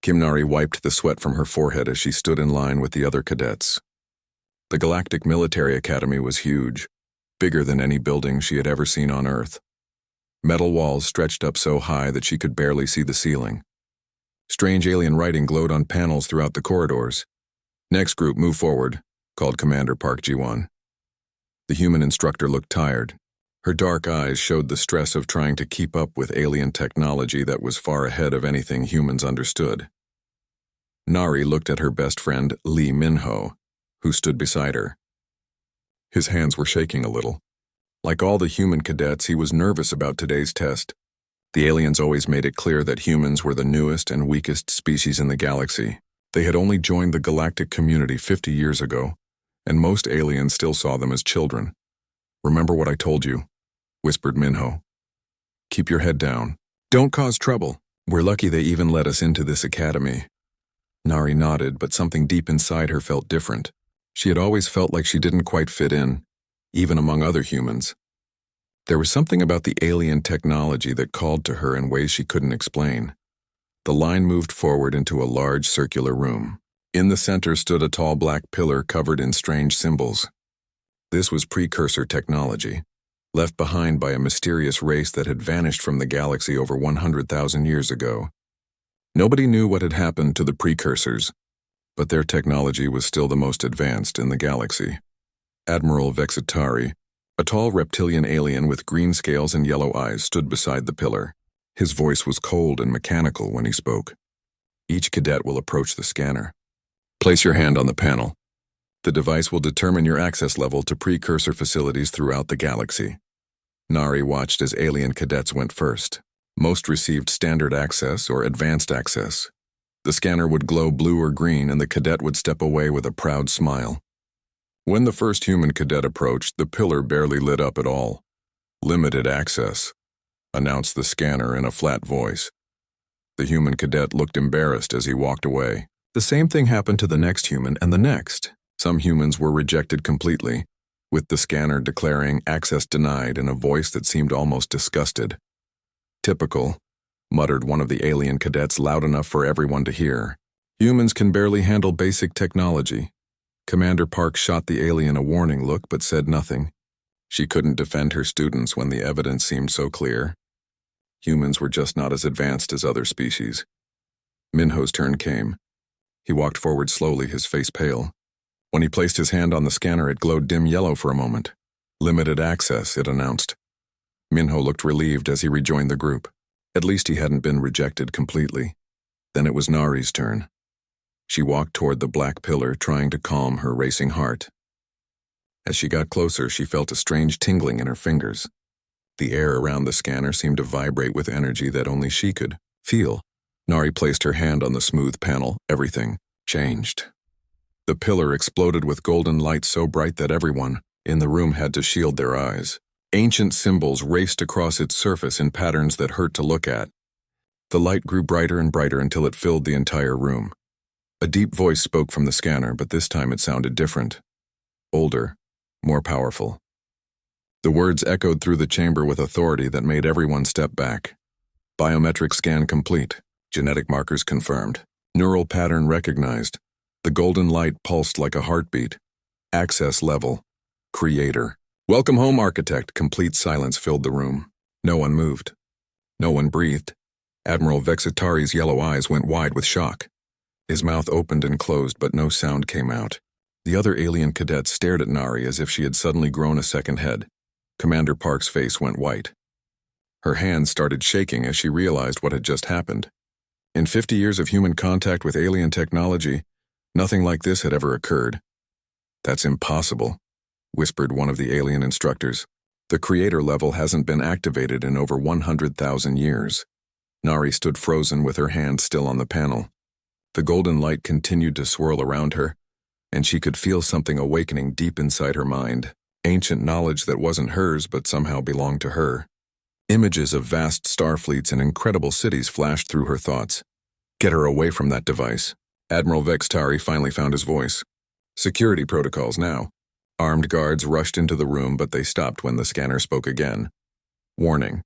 Kimnari wiped the sweat from her forehead as she stood in line with the other cadets. The Galactic Military Academy was huge, bigger than any building she had ever seen on Earth. Metal walls stretched up so high that she could barely see the ceiling. Strange alien writing glowed on panels throughout the corridors. "Next group, move forward," called Commander Park Ji-won. The human instructor looked tired. Her dark eyes showed the stress of trying to keep up with alien technology that was far ahead of anything humans understood. Nari looked at her best friend, Lee Min-ho, who stood beside her. His hands were shaking a little. Like all the human cadets, he was nervous about today's test. The aliens always made it clear that humans were the newest and weakest species in the galaxy. They had only joined the galactic community 50 years ago, and most aliens still saw them as children. "Remember what I told you," whispered Min-ho. "Keep your head down. Don't cause trouble. We're lucky they even let us into this academy." Nari nodded, but something deep inside her felt different. She had always felt like she didn't quite fit in, even among other humans. There was something about the alien technology that called to her in ways she couldn't explain. The line moved forward into a large circular room. In the center stood a tall black pillar covered in strange symbols. This was precursor technology, left behind by a mysterious race that had vanished from the galaxy over 100,000 years ago. Nobody knew what had happened to the precursors, but their technology was still the most advanced in the galaxy. Admiral Vexitari, a tall reptilian alien with green scales and yellow eyes, stood beside the pillar. His voice was cold and mechanical when he spoke. "Each cadet will approach the scanner. Place your hand on the panel. The device will determine your access level to precursor facilities throughout the galaxy." Nari watched as alien cadets went first. Most received standard access or advanced access. The scanner would glow blue or green, and the cadet would step away with a proud smile. When the first human cadet approached, the pillar barely lit up at all. "Limited access," announced the scanner in a flat voice. The human cadet looked embarrassed as he walked away. The same thing happened to the next human and the next. Some humans were rejected completely, with the scanner declaring access denied in a voice that seemed almost disgusted. "Typical," muttered one of the alien cadets loud enough for everyone to hear. "Humans can barely handle basic technology." Commander Park shot the alien a warning look but said nothing. She couldn't defend her students when the evidence seemed so clear. Humans were just not as advanced as other species. Minho's turn came. He walked forward slowly, his face pale. When he placed his hand on the scanner, it glowed dim yellow for a moment. "Limited access," it announced. Minho looked relieved as he rejoined the group. At least he hadn't been rejected completely. Then it was Nari's turn. She walked toward the black pillar, trying to calm her racing heart. As she got closer, she felt a strange tingling in her fingers. The air around the scanner seemed to vibrate with energy that only she could feel. Nari placed her hand on the smooth panel. Everything changed. The pillar exploded with golden light so bright that everyone in the room had to shield their eyes. Ancient symbols raced across its surface in patterns that hurt to look at. The light grew brighter and brighter until it filled the entire room. A deep voice spoke from the scanner, but this time it sounded different. Older, more powerful. The words echoed through the chamber with authority that made everyone step back. "Biometric scan complete. Genetic markers confirmed. Neural pattern recognized. The golden light pulsed like a heartbeat. Access level. Creator. Welcome home, architect." Complete silence filled the room. No one moved. No one breathed. Admiral Vexitari's yellow eyes went wide with shock. His mouth opened and closed, but no sound came out. The other alien cadets stared at Nari as if she had suddenly grown a second head. Commander Park's face went white. Her hands started shaking as she realized what had just happened. In 50 years of human contact with alien technology, nothing like this had ever occurred. "That's impossible," whispered one of the alien instructors. "The creator level hasn't been activated in over 100,000 years." Nari stood frozen with her hand still on the panel. The golden light continued to swirl around her, and she could feel something awakening deep inside her mind. Ancient knowledge that wasn't hers but somehow belonged to her. Images of vast star fleets and incredible cities flashed through her thoughts. "Get her away from that device." Admiral Vexitari finally found his voice. "Security protocols now." Armed guards rushed into the room, but they stopped when the scanner spoke again. "Warning.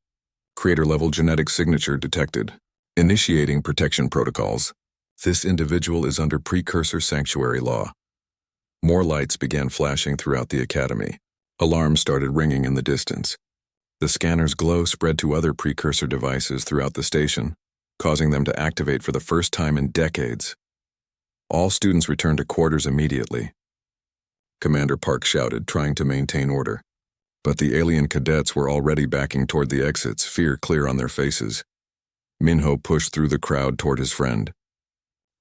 Creator-level genetic signature detected. Initiating protection protocols." This individual is under precursor sanctuary law. More lights began flashing throughout the academy. Alarms started ringing in the distance. The scanner's glow spread to other precursor devices throughout the station, causing them to activate for the first time in decades. All students returned to quarters immediately. Commander Park shouted, trying to maintain order. But the alien cadets were already backing toward the exits, fear clear on their faces. Minho pushed through the crowd toward his friend.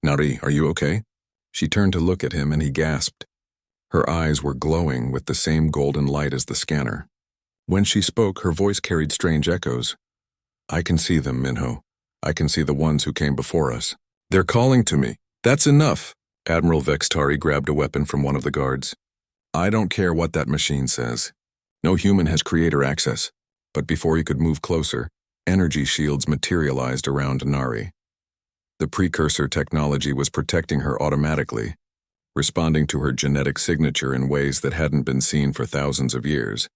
"Nari, are you okay?" She turned to look at him and he gasped. Her eyes were glowing with the same golden light as the scanner. When she spoke, her voice carried strange echoes. "I can see them, Minho. I can see the ones who came before us. They're calling to me. That's enough." Admiral Vextari grabbed a weapon from one of the guards. "I don't care what that machine says. No human has creator access." But before he could move closer, energy shields materialized around Nari. The precursor technology was protecting her automatically, responding to her genetic signature in ways that hadn't been seen for thousands of years.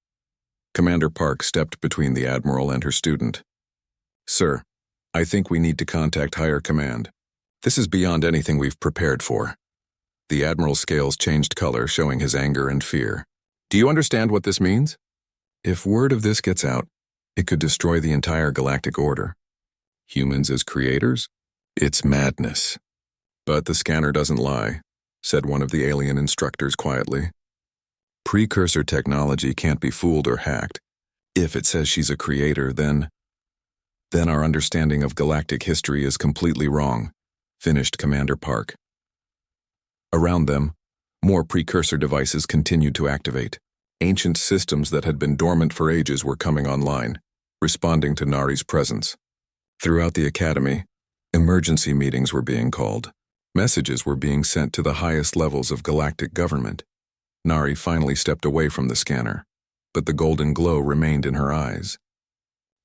Commander Park stepped between the Admiral and her student. "Sir, I think we need to contact higher command. This is beyond anything we've prepared for." The Admiral's scales changed color, showing his anger and fear. "Do you understand what this means? If word of this gets out, it could destroy the entire galactic order. Humans as creators? It's madness." "But the scanner doesn't lie," said one of the alien instructors quietly. "Precursor technology can't be fooled or hacked. If it says she's a creator, then our understanding of galactic history is completely wrong," finished Commander Park. Around them, more precursor devices continued to activate. Ancient systems that had been dormant for ages were coming online, responding to Nari's presence. Throughout the academy, emergency meetings were being called. Messages were being sent to the highest levels of galactic government. Nari finally stepped away from the scanner, but the golden glow remained in her eyes.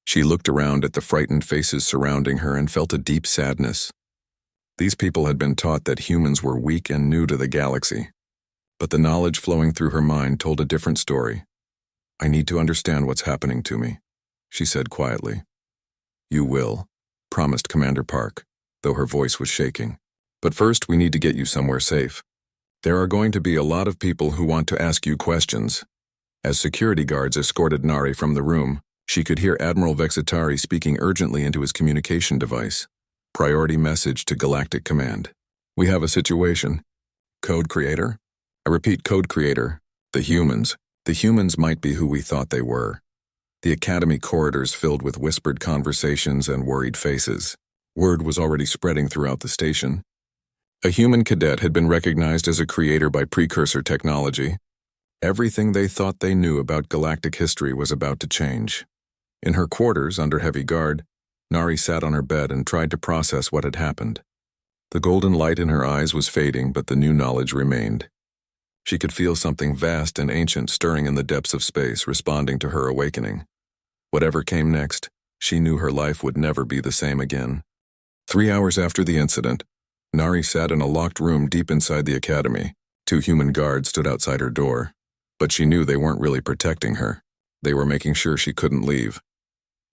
She looked around at the frightened faces surrounding her and felt a deep sadness. These people had been taught that humans were weak and new to the galaxy, but the knowledge flowing through her mind told a different story. "I need to understand what's happening to me," she said quietly. "You will," promised Commander Park, though her voice was shaking. "But first we need to get you somewhere safe. There are going to be a lot of people who want to ask you questions." As security guards escorted Nari from the room, she could hear Admiral Vexitari speaking urgently into his communication device. "Priority message to Galactic Command. We have a situation. Code Creator? I repeat, Code Creator. The humans. The humans might be who we thought they were." The academy corridors filled with whispered conversations and worried faces. Word was already spreading throughout the station. A human cadet had been recognized as a creator by precursor technology. Everything they thought they knew about galactic history was about to change. In her quarters, under heavy guard, Nari sat on her bed and tried to process what had happened. The golden light in her eyes was fading, but the new knowledge remained. She could feel something vast and ancient stirring in the depths of space, responding to her awakening. Whatever came next, she knew her life would never be the same again. 3 hours after the incident, Nari sat in a locked room deep inside the academy. 2 human guards stood outside her door, but she knew they weren't really protecting her. They were making sure she couldn't leave.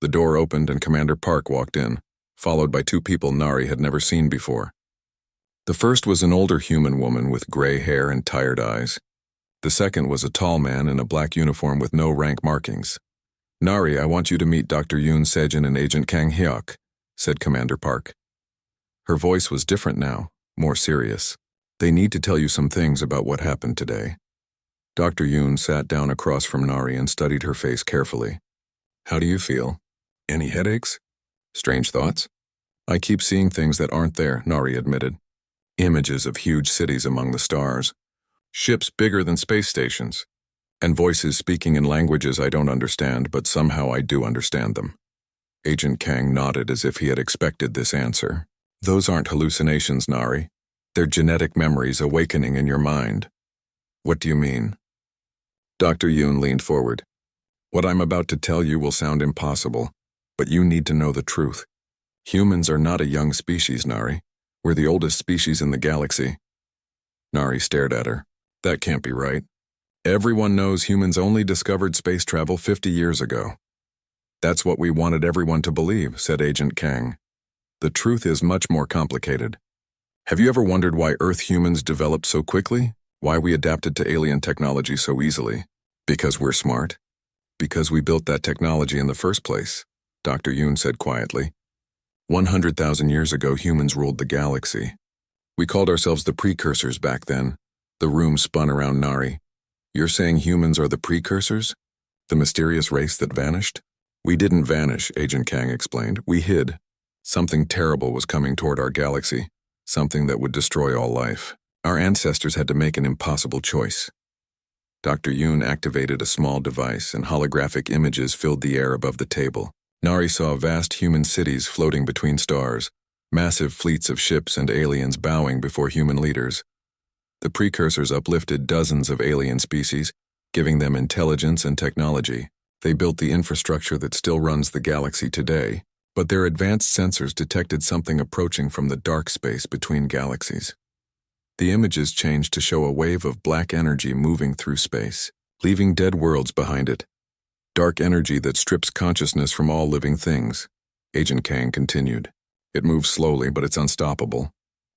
The door opened and Commander Park walked in, followed by 2 people Nari had never seen before. The first was an older human woman with gray hair and tired eyes. The second was a tall man in a black uniform with no rank markings. "Nari, I want you to meet Dr. Yoon Sejin and Agent Kang Hyuk," said Commander Park. Her voice was different now, more serious. "They need to tell you some things about what happened today." Dr. Yoon sat down across from Nari and studied her face carefully. "How do you feel? Any headaches? Strange thoughts?" "I keep seeing things that aren't there," Nari admitted. "Images of huge cities among the stars, ships bigger than space stations, and voices speaking in languages I don't understand, but somehow I do understand them." Agent Kang nodded as if he had expected this answer. "Those aren't hallucinations, Nari. They're genetic memories awakening in your mind." "What do you mean?" Dr. Yoon leaned forward. "What I'm about to tell you will sound impossible, but you need to know the truth. Humans are not a young species, Nari. We're the oldest species in the galaxy." Nari stared at her. "That can't be right. Everyone knows humans only discovered space travel 50 years ago." "That's what we wanted everyone to believe," said Agent Kang. "The truth is much more complicated. Have you ever wondered why Earth humans developed so quickly? Why we adapted to alien technology so easily? Because we're smart? Because we built that technology in the first place, Dr. Yoon said quietly. 100,000 years ago, humans ruled the galaxy. We called ourselves the precursors back then. The room spun around Nari. You're saying humans are the precursors? The mysterious race that vanished? We didn't vanish, Agent Kang explained. We hid. Something terrible was coming toward our galaxy. Something that would destroy all life. Our ancestors had to make an impossible choice. Dr. Yoon activated a small device, and holographic images filled the air above the table. Nari saw vast human cities floating between stars, massive fleets of ships and aliens bowing before human leaders. The precursors uplifted dozens of alien species, giving them intelligence and technology. They built the infrastructure that still runs the galaxy today, but their advanced sensors detected something approaching from the dark space between galaxies. The images changed to show a wave of black energy moving through space, leaving dead worlds behind it. Dark energy that strips consciousness from all living things. Agent Kang continued. It moves slowly, but it's unstoppable.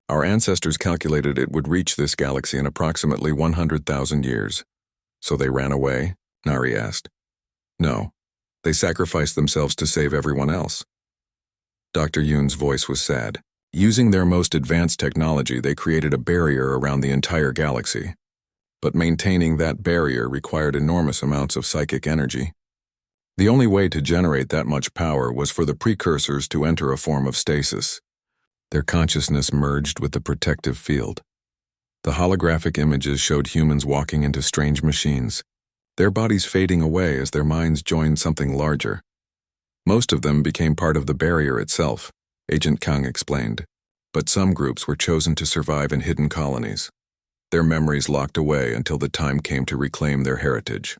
Our ancestors calculated it would reach this galaxy in approximately 100,000 years. So they ran away? Nari asked. No. They sacrificed themselves to save everyone else. Dr. Yoon's voice was sad. Using their most advanced technology, they created a barrier around the entire galaxy. But maintaining that barrier required enormous amounts of psychic energy. The only way to generate that much power was for the precursors to enter a form of stasis. Their consciousness merged with the protective field. The holographic images showed humans walking into strange machines, their bodies fading away as their minds joined something larger. Most of them became part of the barrier itself, Agent Kang explained, but some groups were chosen to survive in hidden colonies. Their memories locked away until the time came to reclaim their heritage.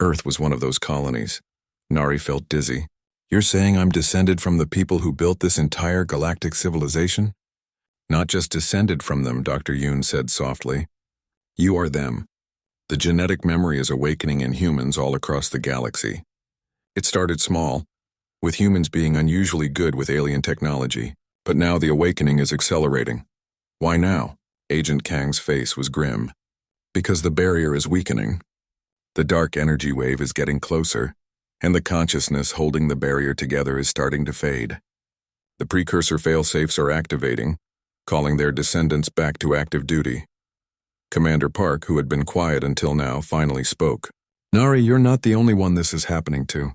Earth was one of those colonies. Nari felt dizzy. You're saying I'm descended from the people who built this entire galactic civilization? Not just descended from them, Dr. Yoon said softly. You are them. The genetic memory is awakening in humans all across the galaxy. It started small, with humans being unusually good with alien technology, but now the awakening is accelerating. Why now? Agent Kang's face was grim. Because the barrier is weakening. The dark energy wave is getting closer, and the consciousness holding the barrier together is starting to fade. The precursor failsafes are activating, calling their descendants back to active duty. Commander Park, who had been quiet until now, finally spoke. Nari, you're not the only one this is happening to.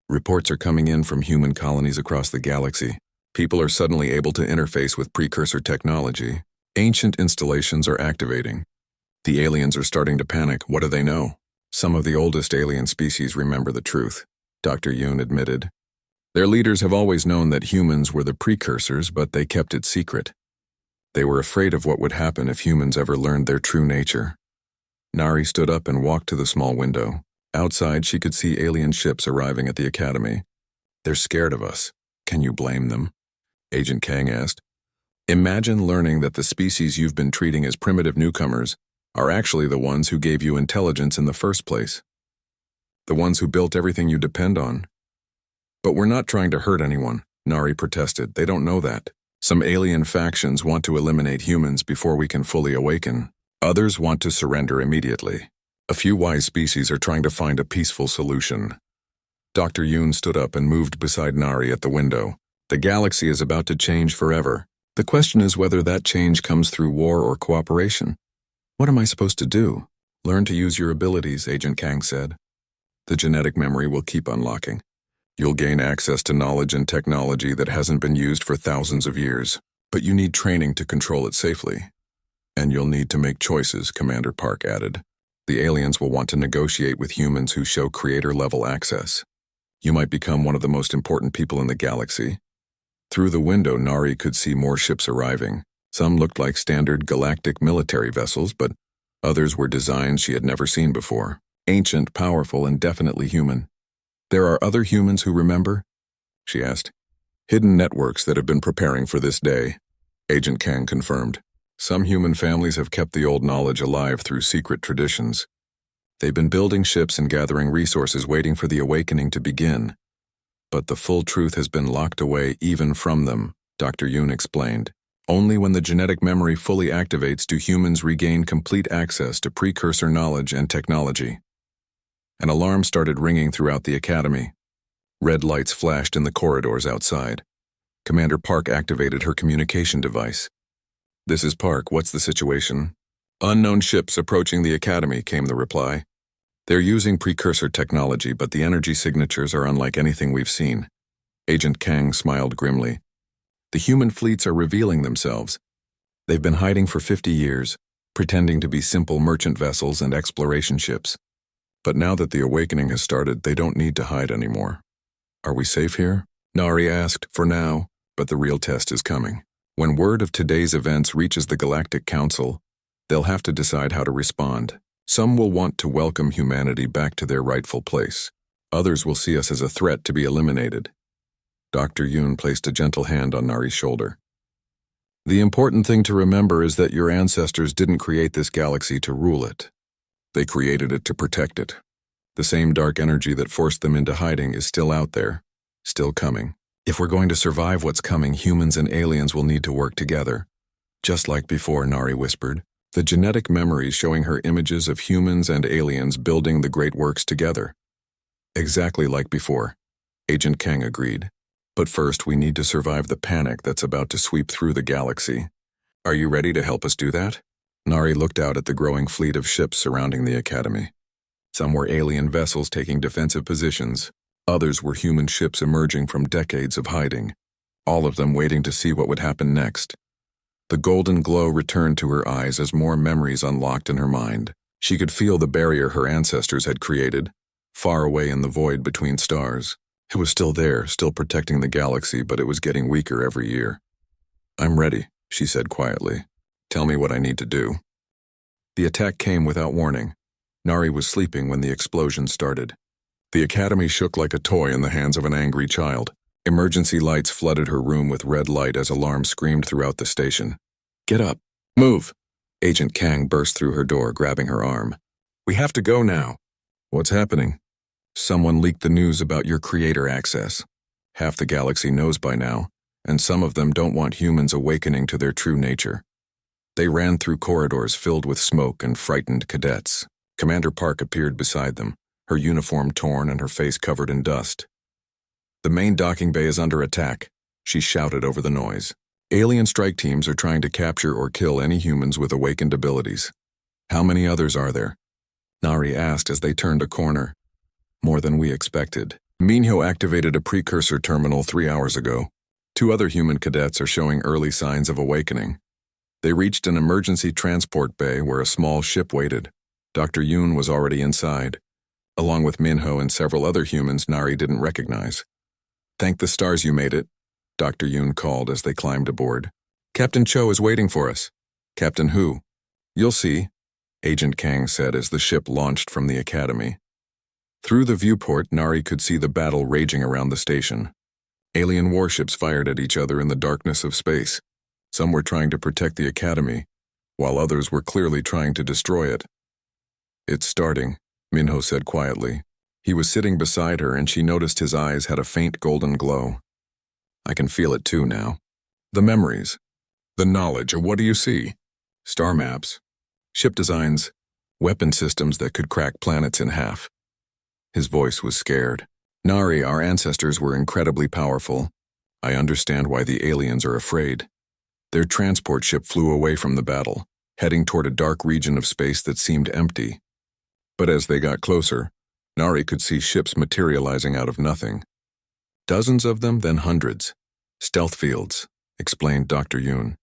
Reports are coming in from human colonies across the galaxy. People are suddenly able to interface with precursor technology. Ancient installations are activating. The aliens are starting to panic. What do they know? Some of the oldest alien species remember the truth, Dr. Yoon admitted. Their leaders have always known that humans were the precursors, but they kept it secret. They were afraid of what would happen if humans ever learned their true nature. Nari stood up and walked to the small window. Outside, she could see alien ships arriving at the academy. They're scared of us. Can you blame them? Agent Kang asked. Imagine learning that the species you've been treating as primitive newcomers are actually the ones who gave you intelligence in the first place. The ones who built everything you depend on. But we're not trying to hurt anyone, Nari protested. They don't know that. Some alien factions want to eliminate humans before we can fully awaken. Others want to surrender immediately. A few wise species are trying to find a peaceful solution. Dr. Yoon stood up and moved beside Nari at the window. The galaxy is about to change forever. The question is whether that change comes through war or cooperation. What am I supposed to do? Learn to use your abilities, Agent Kang said. The genetic memory will keep unlocking. You'll gain access to knowledge and technology that hasn't been used for thousands of years, but you need training to control it safely. And you'll need to make choices, Commander Park added. The aliens will want to negotiate with humans who show creator-level access. You might become one of the most important people in the galaxy. Through the window, Nari could see more ships arriving. Some looked like standard galactic military vessels, but others were designs she had never seen before. Ancient, powerful, and definitely human. There are other humans who remember? She asked. Hidden networks that have been preparing for this day, Agent Kang confirmed. Some human families have kept the old knowledge alive through secret traditions. They've been building ships and gathering resources waiting for the awakening to begin. But the full truth has been locked away even from them, Dr. Yoon explained. Only when the genetic memory fully activates do humans regain complete access to precursor knowledge and technology. An alarm started ringing throughout the academy. Red lights flashed in the corridors outside. Commander Park activated her communication device. "This is Park, what's the situation?" "Unknown ships approaching the academy," came the reply. "They're using precursor technology, but the energy signatures are unlike anything we've seen." Agent Kang smiled grimly. "The human fleets are revealing themselves. They've been hiding for 50 years, pretending to be simple merchant vessels and exploration ships. But now that the awakening has started, they don't need to hide anymore." "Are we safe here?" Nari asked. "For now, but the real test is coming. When word of today's events reaches the Galactic Council, they'll have to decide how to respond. Some will want to welcome humanity back to their rightful place. Others will see us as a threat to be eliminated." Dr. Yoon placed a gentle hand on Nari's shoulder. "The important thing to remember is that your ancestors didn't create this galaxy to rule it. They created it to protect it. The same dark energy that forced them into hiding is still out there, still coming. If we're going to survive what's coming, humans and aliens will need to work together." "Just like before," Nari whispered. "The genetic memories showing her images of humans and aliens building the great works together." "Exactly like before," Agent Kang agreed. "But first, we need to survive the panic that's about to sweep through the galaxy. Are you ready to help us do that?" Nari looked out at the growing fleet of ships surrounding the academy. Some were alien vessels taking defensive positions. Others were human ships emerging from decades of hiding, all of them waiting to see what would happen next. The golden glow returned to her eyes as more memories unlocked in her mind. She could feel the barrier her ancestors had created, far away in the void between stars. It was still there, still protecting the galaxy, but it was getting weaker every year. "I'm ready," she said quietly. "Tell me what I need to do." The attack came without warning. Nari was sleeping when the explosion started. The academy shook like a toy in the hands of an angry child. Emergency lights flooded her room with red light as alarms screamed throughout the station. "Get up! Move!" Agent Kang burst through her door, grabbing her arm. "We have to go now." "What's happening?" "Someone leaked the news about your creator access. Half the galaxy knows by now, and some of them don't want humans awakening to their true nature." They ran through corridors filled with smoke and frightened cadets. Commander Park appeared beside them, her uniform torn and her face covered in dust. "The main docking bay is under attack," she shouted over the noise. "Alien strike teams are trying to capture or kill any humans with awakened abilities." "How many others are there?" Nari asked as they turned a corner. "More than we expected. Minho activated a precursor terminal 3 hours ago. 2 other human cadets are showing early signs of awakening. They reached an emergency transport bay where a small ship waited. Dr. Yoon was already inside, along with Minho and several other humans Nari didn't recognize. "Thank the stars you made it," Dr. Yoon called as they climbed aboard. "Captain Cho is waiting for us." "Captain who?" "You'll see," Agent Kang said as the ship launched from the academy. Through the viewport, Nari could see the battle raging around the station. Alien warships fired at each other in the darkness of space. Some were trying to protect the academy, while others were clearly trying to destroy it. "It's starting," Minho said quietly. He was sitting beside her and she noticed his eyes had a faint golden glow. "I can feel it too now." "The memories, the knowledge, what do you see?" "Star maps, ship designs, weapon systems that could crack planets in half." His voice was scared. "Nari, our ancestors were incredibly powerful. I understand why the aliens are afraid." Their transport ship flew away from the battle, heading toward a dark region of space that seemed empty. But as they got closer, Nari could see ships materializing out of nothing. "Dozens of them, then hundreds. Stealth fields," explained Dr. Yoon.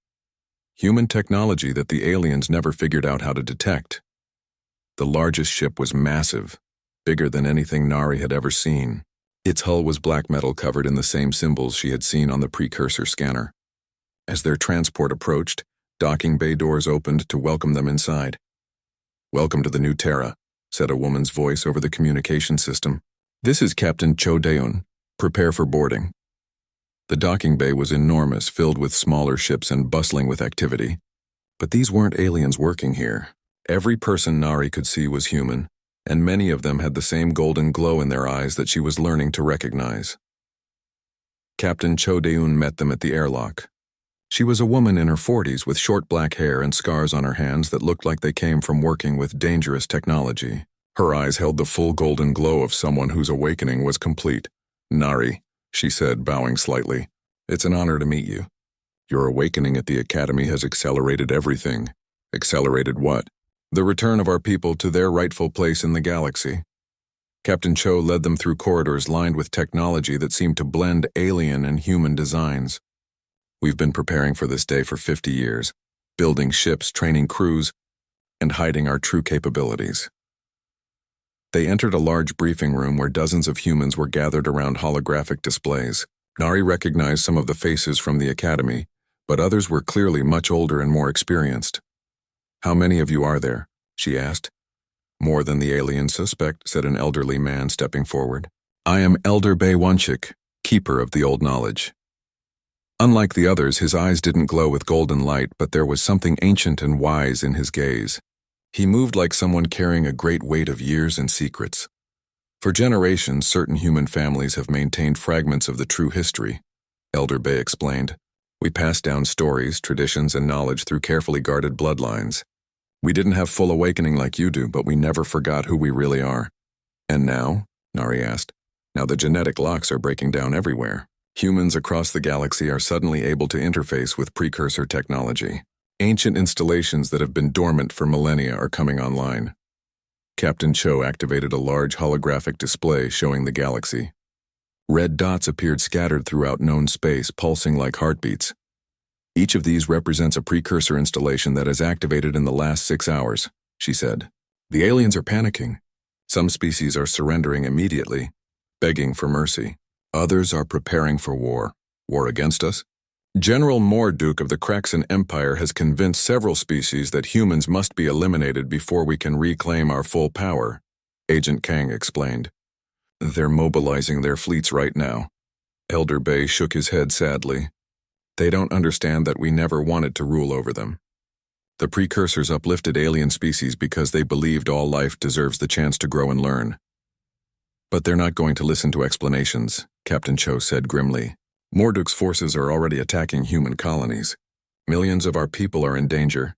"Human technology that the aliens never figured out how to detect." The largest ship was massive, bigger than anything Nari had ever seen. Its hull was black metal covered in the same symbols she had seen on the precursor scanner. As their transport approached, docking bay doors opened to welcome them inside. "Welcome to the new Terra," said a woman's voice over the communication system. "This is Captain Cho Daeun. Prepare for boarding." The docking bay was enormous, filled with smaller ships and bustling with activity. But these weren't aliens working here. Every person Nari could see was human, and many of them had the same golden glow in their eyes that she was learning to recognize. Captain Cho Daeun met them at the airlock. She was a woman in her 40s with short black hair and scars on her hands that looked like they came from working with dangerous technology. Her eyes held the full golden glow of someone whose awakening was complete. "Nari," she said, bowing slightly. "It's an honor to meet you. Your awakening at the Academy has accelerated everything." "Accelerated what?" "The return of our people to their rightful place in the galaxy." Captain Cho led them through corridors lined with technology that seemed to blend alien and human designs. "We've been preparing for this day for 50 years, building ships, training crews, and hiding our true capabilities." They entered a large briefing room where dozens of humans were gathered around holographic displays. Nari recognized some of the faces from the Academy, but others were clearly much older and more experienced. "How many of you are there?" she asked. "More than the alien suspect," said an elderly man stepping forward. "I am Elder Bay Wunchik, keeper of the old knowledge." Unlike the others, his eyes didn't glow with golden light, but there was something ancient and wise in his gaze. He moved like someone carrying a great weight of years and secrets. For generations, certain human families have maintained fragments of the true history, Elder Bay explained. "We passed down stories, traditions, and knowledge through carefully guarded bloodlines. We didn't have full awakening like you do, but we never forgot who we really are." "And now?" Nari asked. "Now the genetic locks are breaking down everywhere. Humans across the galaxy are suddenly able to interface with precursor technology. Ancient installations that have been dormant for millennia are coming online." Captain Cho activated a large holographic display showing the galaxy. Red dots appeared scattered throughout known space, pulsing like heartbeats. "Each of these represents a precursor installation that has activated in the last 6 hours, she said. "The aliens are panicking. Some species are surrendering immediately, begging for mercy. Others are preparing for war. War against us? General Morduke of the Kraxan Empire has convinced several species that humans must be eliminated before we can reclaim our full power," Agent Kang explained. "They're mobilizing their fleets right now." Elder Bay shook his head sadly. "They don't understand that we never wanted to rule over them. The precursors uplifted alien species because they believed all life deserves the chance to grow and learn. But they're not going to listen to explanations," Captain Cho said grimly. "Morduke's forces are already attacking human colonies. Millions of our people are in danger."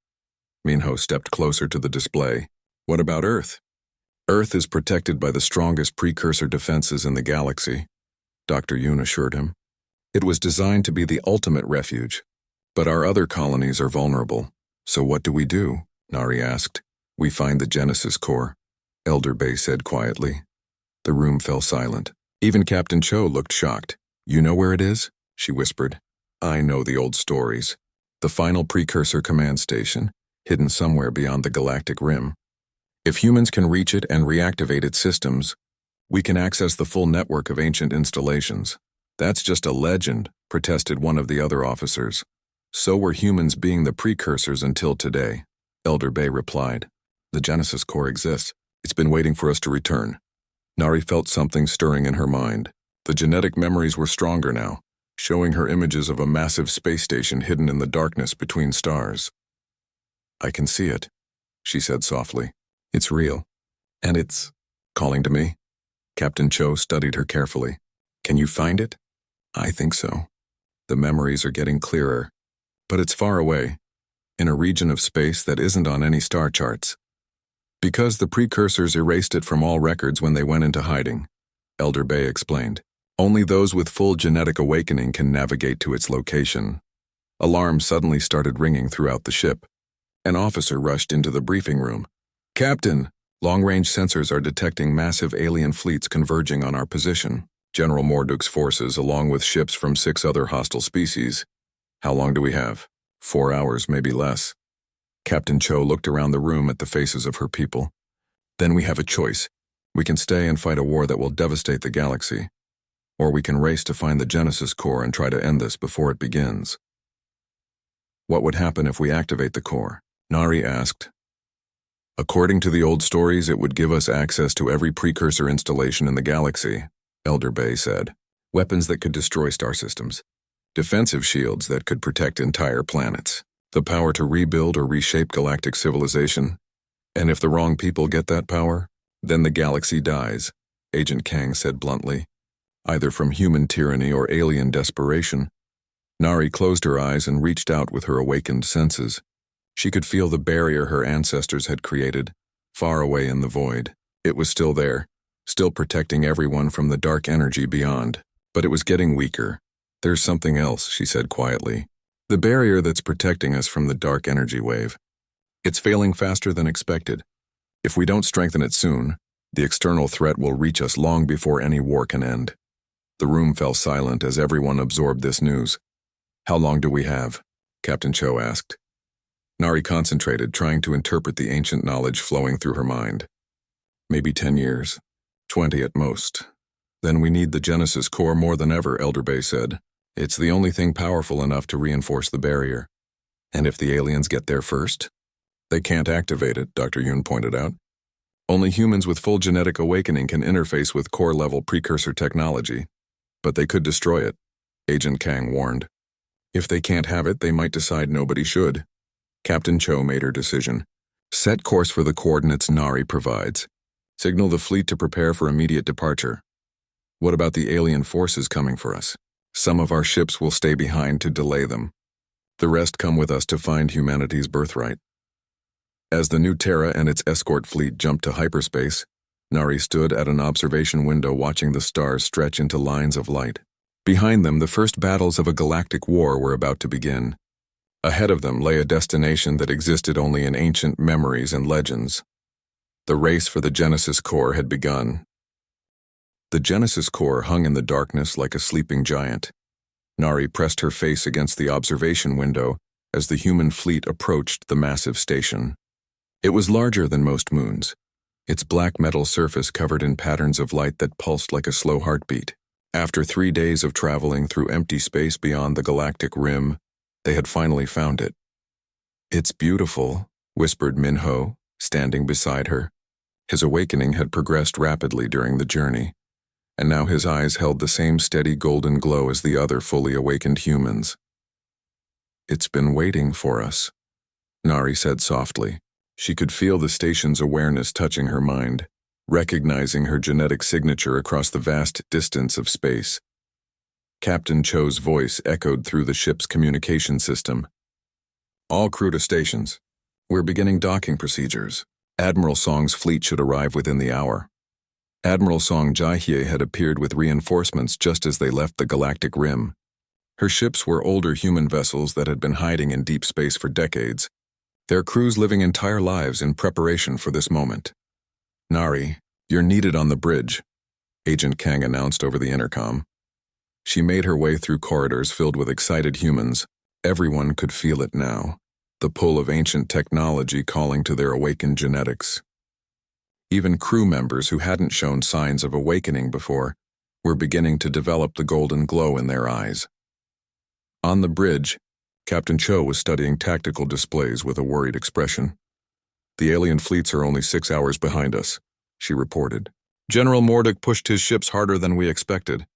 Minho stepped closer to the display. "What about Earth?" "Earth is protected by the strongest precursor defenses in the galaxy," Dr. Yoon assured him. "It was designed to be the ultimate refuge. But our other colonies are vulnerable. So what do?" Nari asked. "We find the Genesis core," Elder Bay said quietly. The room fell silent. Even Captain Cho looked shocked. "You know where it is?" she whispered. "I know the old stories. The final precursor command station, hidden somewhere beyond the galactic rim. If humans can reach it and reactivate its systems, we can access the full network of ancient installations." "That's just a legend," protested one of the other officers. "So were humans being the precursors until today," Elder Bay replied. "The Genesis core exists. It's been waiting for us to return." Nari felt something stirring in her mind. The genetic memories were stronger now, showing her images of a massive space station hidden in the darkness between stars. "I can see it," she said softly. "It's real. And it's calling to me." Captain Cho studied her carefully. "Can you find it?" "I think so. The memories are getting clearer. But it's far away, in a region of space that isn't on any star charts. Because the precursors erased it from all records when they went into hiding," Elder Bay explained. "Only those with full genetic awakening can navigate to its location." Alarms suddenly started ringing throughout the ship. An officer rushed into the briefing room. "Captain, long-range sensors are detecting massive alien fleets converging on our position. General Morduke's forces, along with ships from 6 other hostile species. How long do we have?" 4 hours, maybe less." Captain Cho looked around the room at the faces of her people. "Then we have a choice. We can stay and fight a war that will devastate the galaxy. Or we can race to find the Genesis core and try to end this before it begins." "What would happen if we activate the core?" Nari asked. "According to the old stories, it would give us access to every precursor installation in the galaxy," Elder Bay said. "Weapons that could destroy star systems. Defensive shields that could protect entire planets. The power to rebuild or reshape galactic civilization. And if the wrong people get that power, then the galaxy dies," Agent Kang said bluntly. "Either from human tyranny or alien desperation." Nari closed her eyes and reached out with her awakened senses. She could feel the barrier her ancestors had created, far away in the void. It was still there, still protecting everyone from the dark energy beyond. But it was getting weaker. "There's something else," she said quietly. "The barrier that's protecting us from the dark energy wave. It's failing faster than expected. If we don't strengthen it soon, the external threat will reach us long before any war can end." The room fell silent as everyone absorbed this news. "How long do we have?" Captain Cho asked. Nari concentrated, trying to interpret the ancient knowledge flowing through her mind. "Maybe 10 years. 20 at most. Then we need the Genesis core more than ever," Elder Bay said. "It's the only thing powerful enough to reinforce the barrier. And if the aliens get there first?" "They can't activate it," Dr. Yoon pointed out. "Only humans with full genetic awakening can interface with core-level precursor technology. But they could destroy it," Agent Kang warned. "If they can't have it, they might decide nobody should." Captain Cho made her decision. "Set course for the coordinates Nari provides. Signal the fleet to prepare for immediate departure. What about the alien forces coming for us? Some of our ships will stay behind to delay them. The rest come with us to find humanity's birthright." As the new Terra and its escort fleet jumped to hyperspace, Nari stood at an observation window watching the stars stretch into lines of light. Behind them, the first battles of a galactic war were about to begin. Ahead of them lay a destination that existed only in ancient memories and legends. The race for the Genesis core had begun. The Genesis core hung in the darkness like a sleeping giant. Nari pressed her face against the observation window as the human fleet approached the massive station. It was larger than most moons, its black metal surface covered in patterns of light that pulsed like a slow heartbeat. After 3 days of traveling through empty space beyond the galactic rim, they had finally found it. "It's beautiful," whispered Minho, standing beside her. His awakening had progressed rapidly during the journey, and now his eyes held the same steady golden glow as the other fully awakened humans. "It's been waiting for us," Nari said softly. She could feel the station's awareness touching her mind, recognizing her genetic signature across the vast distance of space. Captain Cho's voice echoed through the ship's communication system. "All crew to stations. We're beginning docking procedures. Admiral Song's fleet should arrive within the hour." Admiral Song Jaihye had appeared with reinforcements just as they left the galactic rim. Her ships were older human vessels that had been hiding in deep space for decades, their crews living entire lives in preparation for this moment. "Nari, you're needed on the bridge," Agent Kang announced over the intercom. She made her way through corridors filled with excited humans. Everyone could feel it now, the pull of ancient technology calling to their awakened genetics. Even crew members who hadn't shown signs of awakening before were beginning to develop the golden glow in their eyes. On the bridge, Captain Cho was studying tactical displays with a worried expression. "The alien fleets are only 6 hours behind us," she reported. "General Morduk pushed his ships harder than we expected.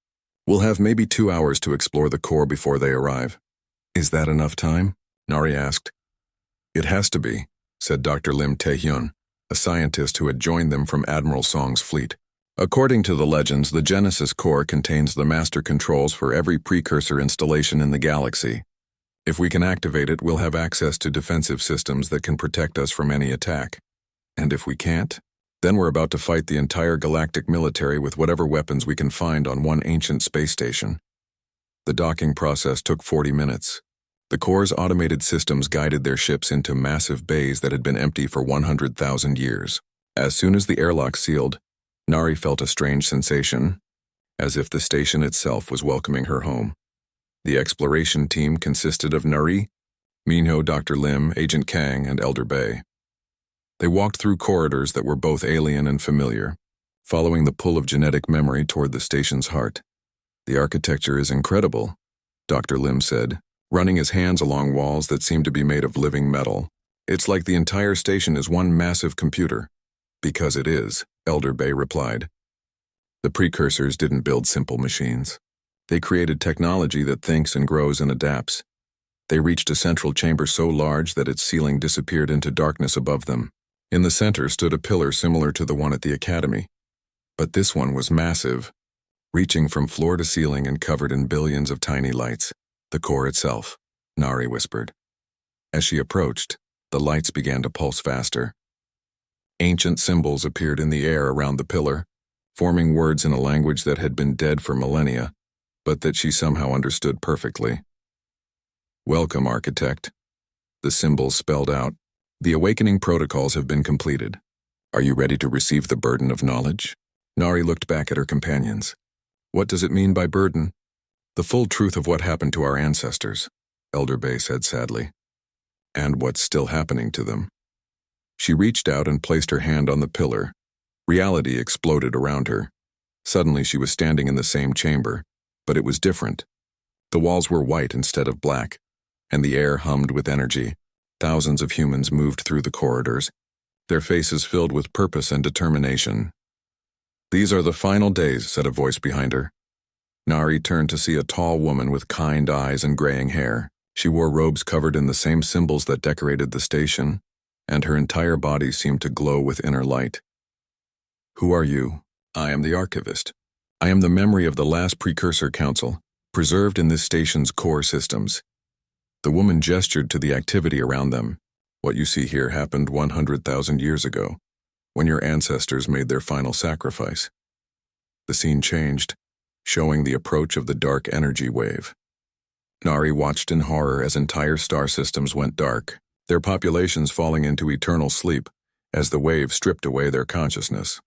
We'll have maybe 2 hours to explore the core before they arrive." "Is that enough time?" Nari asked. "It has to be," said Dr. Lim Tae-hyun, a scientist who had joined them from Admiral Song's fleet. "According to the legends, the Genesis core contains the master controls for every precursor installation in the galaxy. If we can activate it, we'll have access to defensive systems that can protect us from any attack. And if we can't, then we're about to fight the entire galactic military with whatever weapons we can find on one ancient space station." The docking process took 40 minutes. The core's automated systems guided their ships into massive bays that had been empty for 100,000 years. As soon as the airlock sealed, Nari felt a strange sensation, as if the station itself was welcoming her home. The exploration team consisted of Nari, Minho, Dr. Lim, Agent Kang, and Elder Bay. They walked through corridors that were both alien and familiar, following the pull of genetic memory toward the station's heart. "The architecture is incredible," Dr. Lim said, running his hands along walls that seemed to be made of living metal. "It's like the entire station is one massive computer." "Because it is," Elder Bay replied. "The precursors didn't build simple machines. They created technology that thinks and grows and adapts. They reached a central chamber so large that its ceiling disappeared into darkness above them. In the center stood a pillar similar to the one at the academy. But this one was massive, reaching from floor to ceiling and covered in billions of tiny lights. The core itself, Nari whispered. As she approached, the lights began to pulse faster. Ancient symbols appeared in the air around the pillar, forming words in a language that had been dead for millennia, but that she somehow understood perfectly. Welcome, architect. The symbols spelled out. The awakening protocols have been completed. Are you ready to receive the burden of knowledge? Nari looked back at her companions. What does it mean by burden? The full truth of what happened to our ancestors, Elder Bay said sadly. And what's still happening to them. She reached out and placed her hand on the pillar. Reality exploded around her. Suddenly she was standing in the same chamber, but it was different. The walls were white instead of black, and the air hummed with energy. Thousands of humans moved through the corridors, their faces filled with purpose and determination. These are the final days, said a voice behind her. Nari turned to see a tall woman with kind eyes and graying hair. She wore robes covered in the same symbols that decorated the station, and her entire body seemed to glow with inner light. Who are you? I am the archivist. I am the memory of the last precursor council, preserved in this station's core systems. The woman gestured to the activity around them. What you see here happened 100,000 years ago, when your ancestors made their final sacrifice. The scene changed, showing the approach of the dark energy wave. Nari watched in horror as entire star systems went dark, their populations falling into eternal sleep as the wave stripped away their consciousness.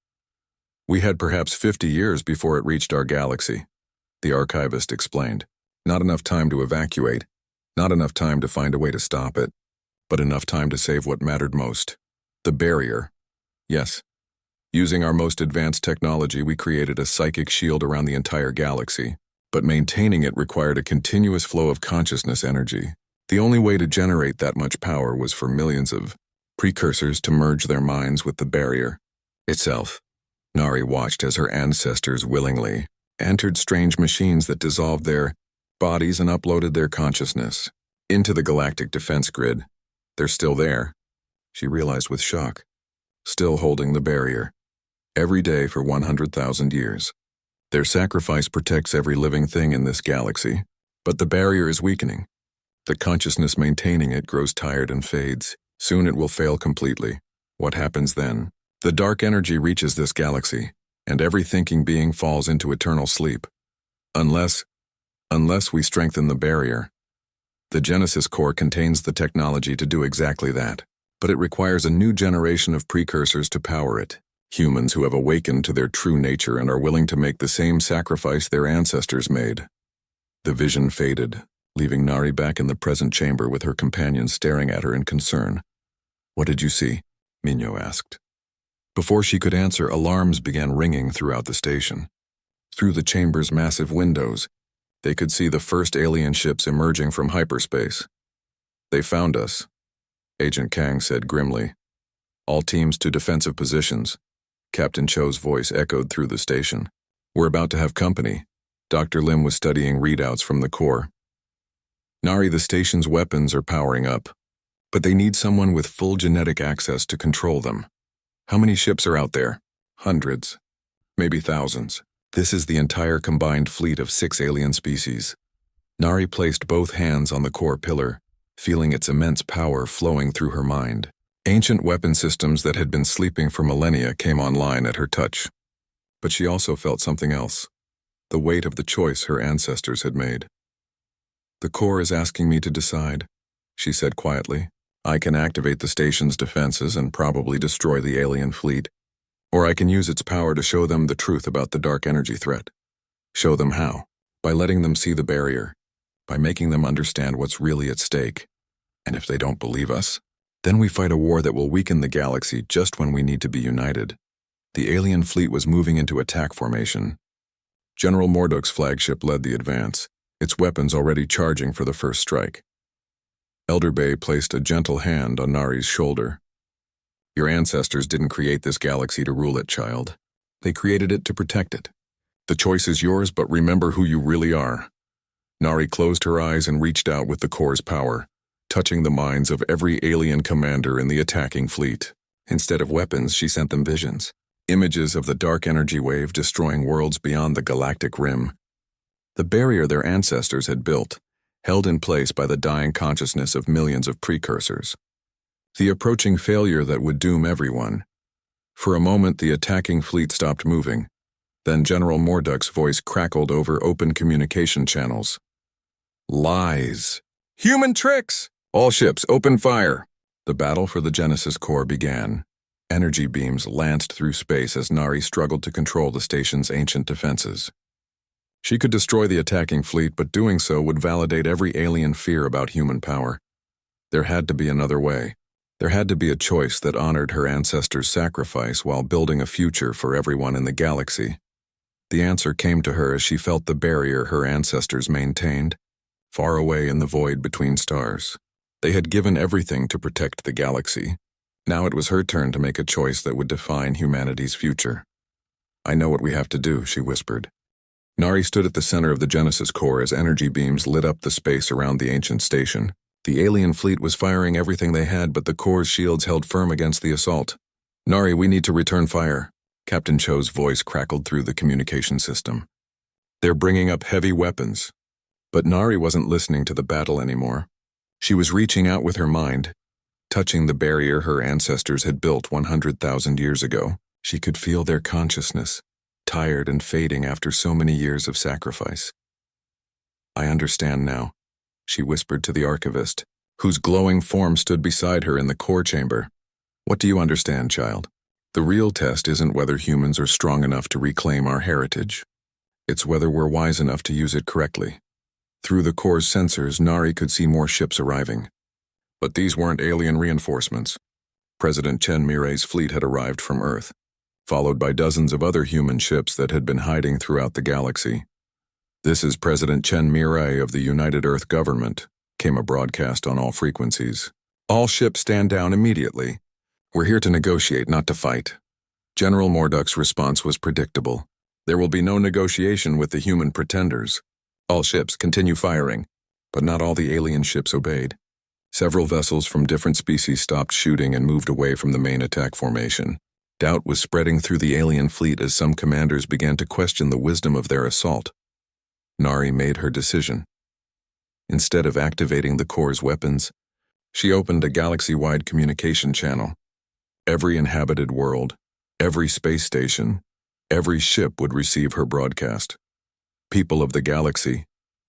We had perhaps 50 years before it reached our galaxy, the archivist explained. Not enough time to evacuate, not enough time to find a way to stop it, but enough time to save what mattered most. The barrier. Yes. Using our most advanced technology, we created a psychic shield around the entire galaxy, but maintaining it required a continuous flow of consciousness energy. The only way to generate that much power was for millions of precursors to merge their minds with the barrier itself. Nari watched as her ancestors willingly entered strange machines that dissolved their bodies and uploaded their consciousness into the galactic defense grid. They're still there, she realized with shock, still holding the barrier. Every day for 100,000 years. Their sacrifice protects every living thing in this galaxy, but the barrier is weakening. The consciousness maintaining it grows tired and fades. Soon it will fail completely. What happens then? The dark energy reaches this galaxy, and every thinking being falls into eternal sleep. Unless we strengthen the barrier. The Genesis core contains the technology to do exactly that, but it requires a new generation of precursors to power it. Humans who have awakened to their true nature and are willing to make the same sacrifice their ancestors made. The vision faded, leaving Nari back in the present chamber with her companions staring at her in concern. What did you see? Minyo asked. Before she could answer, alarms began ringing throughout the station. Through the chamber's massive windows, they could see the first alien ships emerging from hyperspace. They found us, Agent Kang said grimly. All teams to defensive positions. Captain Cho's voice echoed through the station. We're about to have company. Dr. Lim was studying readouts from the core. Nari, the station's weapons are powering up, but they need someone with full genetic access to control them. How many ships are out there? Hundreds. Maybe thousands. This is the entire combined fleet of 6 alien species. Nari placed both hands on the core pillar, feeling its immense power flowing through her mind. Ancient weapon systems that had been sleeping for millennia came online at her touch. But she also felt something else, the weight of the choice her ancestors had made. The core is asking me to decide, she said quietly. I can activate the station's defenses and probably destroy the alien fleet. Or I can use its power to show them the truth about the dark energy threat. Show them how. By letting them see the barrier. By making them understand what's really at stake. And if they don't believe us, then we fight a war that will weaken the galaxy just when we need to be united. The alien fleet was moving into attack formation. General Morduk's flagship led the advance, its weapons already charging for the first strike. Elder Bay placed a gentle hand on Nari's shoulder. Your ancestors didn't create this galaxy to rule it, child. They created it to protect it. The choice is yours, but remember who you really are. Nari closed her eyes and reached out with the core's power, touching the minds of every alien commander in the attacking fleet. Instead of weapons, she sent them visions. Images of the dark energy wave destroying worlds beyond the galactic rim. The barrier their ancestors had built, held in place by the dying consciousness of millions of precursors. The approaching failure that would doom everyone. For a moment, the attacking fleet stopped moving. Then General Morduk's voice crackled over open communication channels. Lies. Human tricks! All ships, open fire! The battle for the Genesis core began. Energy beams lanced through space as Nari struggled to control the station's ancient defenses. She could destroy the attacking fleet, but doing so would validate every alien fear about human power. There had to be another way. There had to be a choice that honored her ancestors' sacrifice while building a future for everyone in the galaxy. The answer came to her as she felt the barrier her ancestors maintained, far away in the void between stars. They had given everything to protect the galaxy. Now it was her turn to make a choice that would define humanity's future. I know what we have to do, she whispered. Nari stood at the center of the Genesis core as energy beams lit up the space around the ancient station. The alien fleet was firing everything they had, but the core's shields held firm against the assault. Nari, we need to return fire. Captain Cho's voice crackled through the communication system. They're bringing up heavy weapons. But Nari wasn't listening to the battle anymore. She was reaching out with her mind, touching the barrier her ancestors had built 100,000 years ago. She could feel their consciousness, tired and fading after so many years of sacrifice. I understand now, she whispered to the archivist, whose glowing form stood beside her in the core chamber. What do you understand, child? The real test isn't whether humans are strong enough to reclaim our heritage. It's whether we're wise enough to use it correctly. Through the core's sensors, Nari could see more ships arriving. But these weren't alien reinforcements. President Chen Mirai's fleet had arrived from Earth, followed by dozens of other human ships that had been hiding throughout the galaxy. This is President Chen Mirai of the United Earth Government, came a broadcast on all frequencies. All ships stand down immediately. We're here to negotiate, not to fight. General Morduk's response was predictable. There will be no negotiation with the human pretenders. All ships continue firing, but not all the alien ships obeyed. Several vessels from different species stopped shooting and moved away from the main attack formation. Doubt was spreading through the alien fleet as some commanders began to question the wisdom of their assault. Nari made her decision. Instead of activating the core's weapons, she opened a galaxy-wide communication channel. Every inhabited world, every space station, every ship would receive her broadcast. People of the galaxy,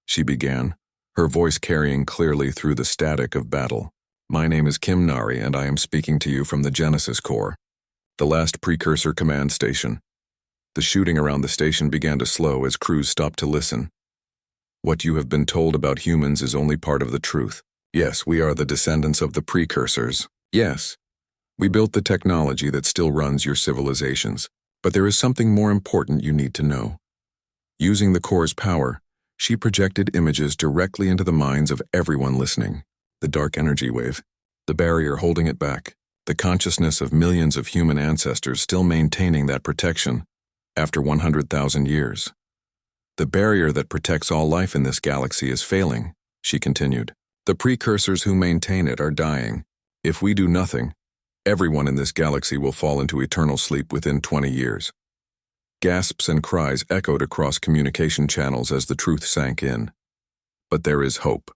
she began, her voice carrying clearly through the static of battle. My name is Kim Nari, and I am speaking to you from the Genesis core, the last precursor command station. The shooting around the station began to slow as crews stopped to listen. What you have been told about humans is only part of the truth. Yes, we are the descendants of the precursors. Yes, we built the technology that still runs your civilizations. But there is something more important you need to know. Using the core's power, she projected images directly into the minds of everyone listening. The dark energy wave, the barrier holding it back, the consciousness of millions of human ancestors still maintaining that protection after 100,000 years. The barrier that protects all life in this galaxy is failing, she continued. The precursors who maintain it are dying. If we do nothing, everyone in this galaxy will fall into eternal sleep within 20 years. Gasps and cries echoed across communication channels as the truth sank in. But there is hope.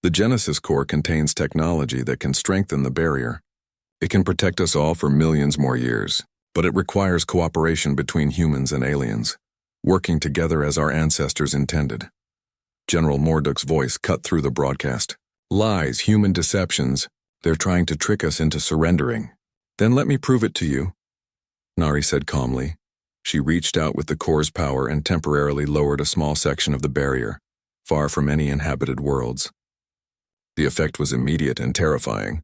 The Genesis core contains technology that can strengthen the barrier. It can protect us all for millions more years, but it requires cooperation between humans and aliens, working together as our ancestors intended. General Morduk's voice cut through the broadcast. Lies, human deceptions. They're trying to trick us into surrendering. Then let me prove it to you, Nari said calmly. She reached out with the core's power and temporarily lowered a small section of the barrier, far from any inhabited worlds. The effect was immediate and terrifying.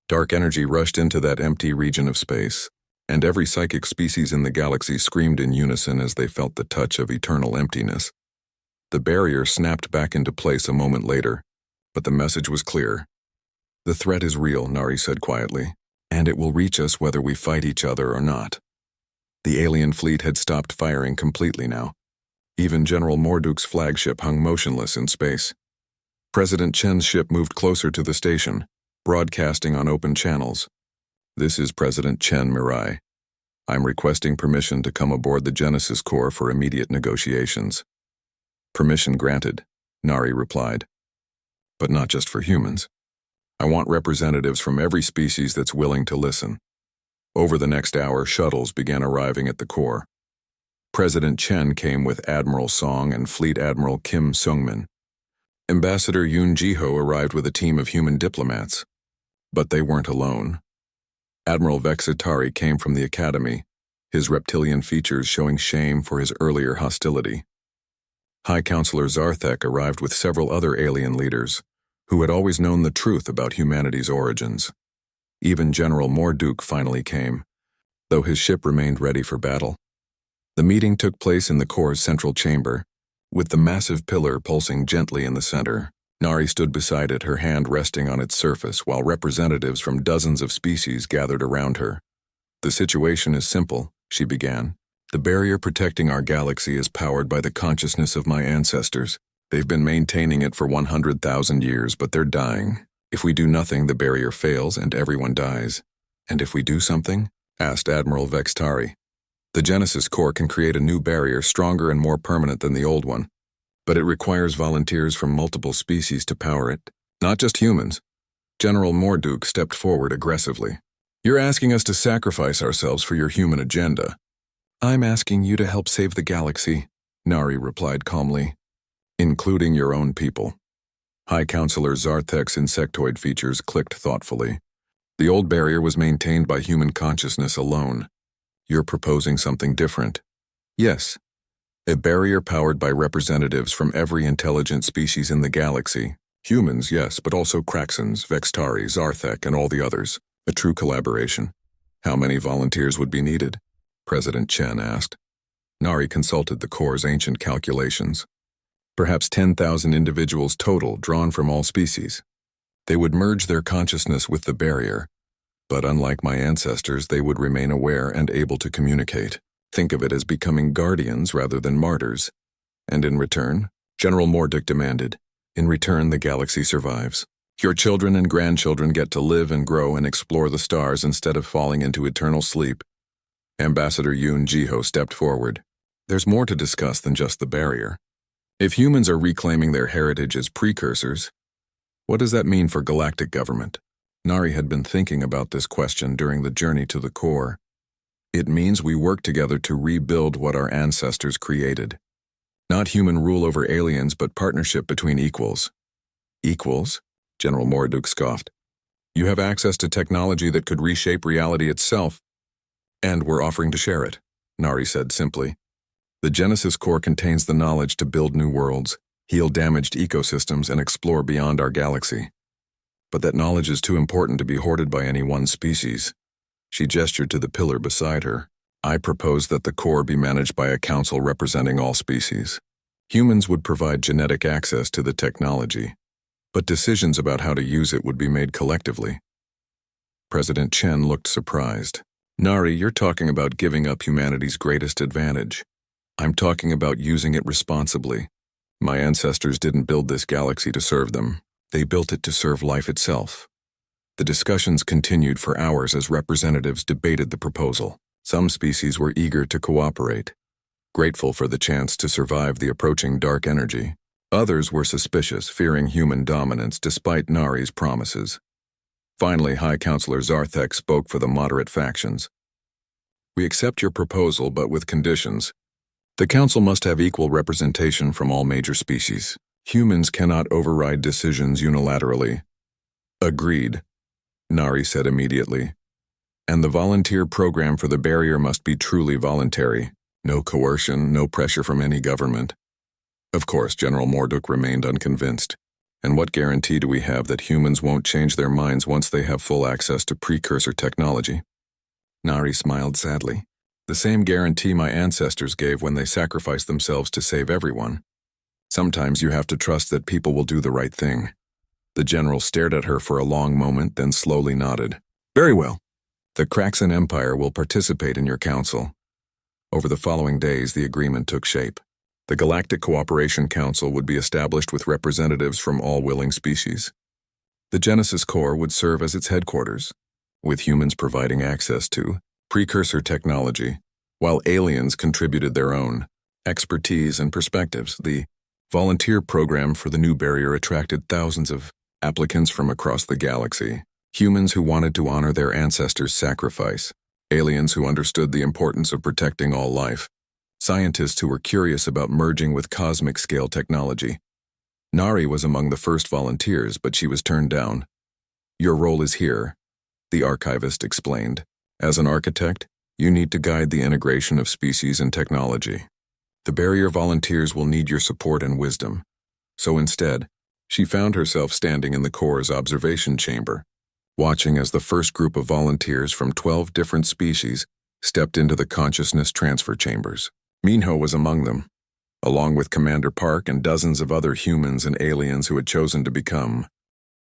Dark energy rushed into that empty region of space, and every psychic species in the galaxy screamed in unison as they felt the touch of eternal emptiness. The barrier snapped back into place a moment later, but the message was clear. The threat is real, Nari said quietly, and it will reach us whether we fight each other or not. The alien fleet had stopped firing completely now. Even General Morduk's flagship hung motionless in space. President Chen's ship moved closer to the station, broadcasting on open channels. This is President Chen Mirai. I'm requesting permission to come aboard the Genesis core for immediate negotiations. Permission granted, Nari replied. but not just for humans. I want representatives from every species that's willing to listen. Over the next hour, shuttles began arriving at the core. President Chen came with Admiral Song and Fleet Admiral Kim Sungmin. Ambassador Yoon Jiho arrived with a team of human diplomats. But they weren't alone. Admiral Vexitari came from the Academy, his reptilian features showing shame for his earlier hostility. High Counselor Zarthek arrived with several other alien leaders, who had always known the truth about humanity's origins. Even General Morduk finally came, though his ship remained ready for battle. The meeting took place in the core's central chamber, with the massive pillar pulsing gently in the center. Nari stood beside it, her hand resting on its surface, while representatives from dozens of species gathered around her. "The situation is simple," she began. "The barrier protecting our galaxy is powered by the consciousness of my ancestors. They've been maintaining it for 100,000 years, but they're dying. If we do nothing, the barrier fails and everyone dies." "And if we do something?" asked Admiral Vextari. "The Genesis core can create a new barrier stronger and more permanent than the old one. But it requires volunteers from multiple species to power it, not just humans." General Morduk stepped forward aggressively. "You're asking us to sacrifice ourselves for your human agenda." "I'm asking you to help save the galaxy," Nari replied calmly. "Including your own people." High Counselor Zarthek's insectoid features clicked thoughtfully. "The old barrier was maintained by human consciousness alone. You're proposing something different." "Yes. A barrier powered by representatives from every intelligent species in the galaxy. Humans, yes, but also Kraxans, Vextari, Zarthek, and all the others. A true collaboration." "How many volunteers would be needed?" President Chen asked. Nari consulted the core's ancient calculations. "Perhaps 10,000 individuals total, drawn from all species. They would merge their consciousness with the barrier, but unlike my ancestors, they would remain aware and able to communicate. Think of it as becoming guardians rather than martyrs. And in return," General Morduk demanded, "in return the galaxy survives. Your children and grandchildren get to live and grow and explore the stars instead of falling into eternal sleep." Ambassador Yoon Jiho stepped forward. "There's more to discuss than just the barrier. If humans are reclaiming their heritage as precursors, what does that mean for galactic government?" Nari had been thinking about this question during the journey to the core. "It means we work together to rebuild what our ancestors created. Not human rule over aliens, but partnership between equals." "Equals?" General Morduk scoffed. "You have access to technology that could reshape reality itself, and we're offering to share it," Nari said simply. "The Genesis core contains the knowledge to build new worlds, heal damaged ecosystems, and explore beyond our galaxy. But that knowledge is too important to be hoarded by any one species." She gestured to the pillar beside her. "I propose that the core be managed by a council representing all species. Humans would provide genetic access to the technology, but decisions about how to use it would be made collectively." President Chen looked surprised. "Nari, you're talking about giving up humanity's greatest advantage. I'm talking about using it responsibly. My ancestors didn't build this galaxy to serve them. They built it to serve life itself." The discussions continued for hours as representatives debated the proposal. Some species were eager to cooperate, grateful for the chance to survive the approaching dark energy. Others were suspicious, fearing human dominance despite Nari's promises. Finally, High Counselor Zarthek spoke for the moderate factions. "We accept your proposal, but with conditions. The Council must have equal representation from all major species. Humans cannot override decisions unilaterally." "Agreed," Nari said immediately. "And the volunteer program for the barrier must be truly voluntary. No coercion, no pressure from any government." Of course, General Morduk remained unconvinced. "And what guarantee do we have that humans won't change their minds once they have full access to precursor technology?" Nari smiled sadly. "The same guarantee my ancestors gave when they sacrificed themselves to save everyone. Sometimes you have to trust that people will do the right thing." The general stared at her for a long moment, then slowly nodded. "Very well. The Kraxan Empire will participate in your council." Over the following days, the agreement took shape. The Galactic Cooperation Council would be established with representatives from all willing species. The Genesis Core would serve as its headquarters, with humans providing access to precursor technology, while aliens contributed their own expertise and perspectives. The volunteer program for the new barrier attracted thousands of applicants from across the galaxy. Humans who wanted to honor their ancestors' sacrifice, aliens who understood the importance of protecting all life, scientists who were curious about merging with cosmic-scale technology. Nari was among the first volunteers, but she was turned down. "Your role is here," the archivist explained. "As an architect, you need to guide the integration of species and technology. The barrier volunteers will need your support and wisdom." So instead, she found herself standing in the Corps' observation chamber, watching as the first group of volunteers from 12 different species stepped into the consciousness transfer chambers. Minho was among them, along with Commander Park and dozens of other humans and aliens who had chosen to become